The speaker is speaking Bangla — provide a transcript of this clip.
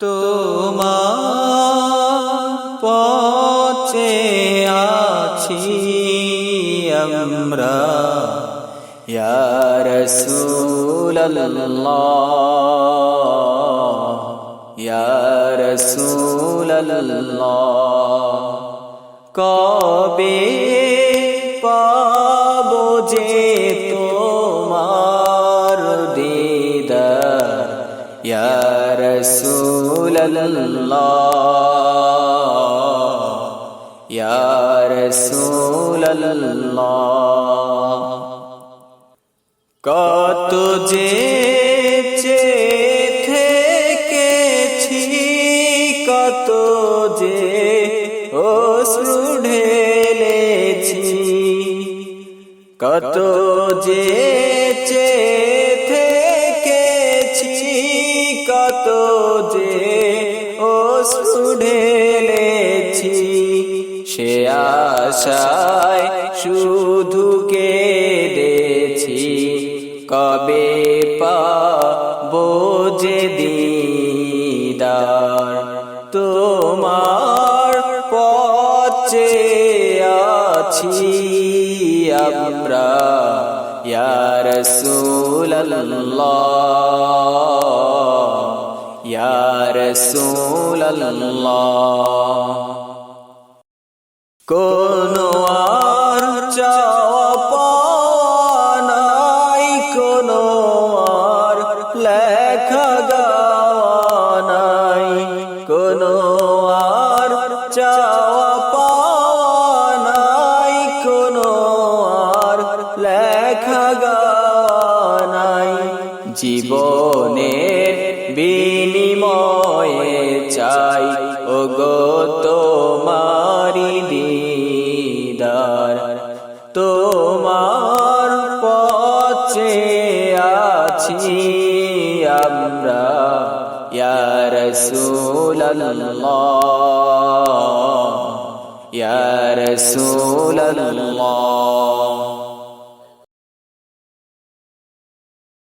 তোমার পথে আছি আমরা ইয়া রাসূলুল্লাহ ইয়া রাসূলুল্লাহ কবে পাবো যে তোমার দিদার ইয়া রাসূলুল্লাহ ইয়া রাসূলুল্লাহ কত যে থেকেছি কত যে অশ্রু ঢেলেছি কত যে থেকেছি কত যে অশ্রু ঢেলেছি সে আশায় শুধু কেঁদেছি কবে পাবো যে দিদার তোমার পথে আছি আমরা ইয়া রাসূলুল্লাহ ইয়া রাসূলুল্লাহ কোনো আর চাওয়া পাওয়া নাই কোনো আর লেখা গাওয়া নাই কোনো আর চাওয়া পাওয়া নাই কোনো আর লেখা গাওয়া নাই জীবনের বিনিময়ে চাই ওগো তোমারি দিদার তোমার পথে আছি আমরা ইয়া রাসূলুল্লাহ ইয়া রাসূলুল্লাহ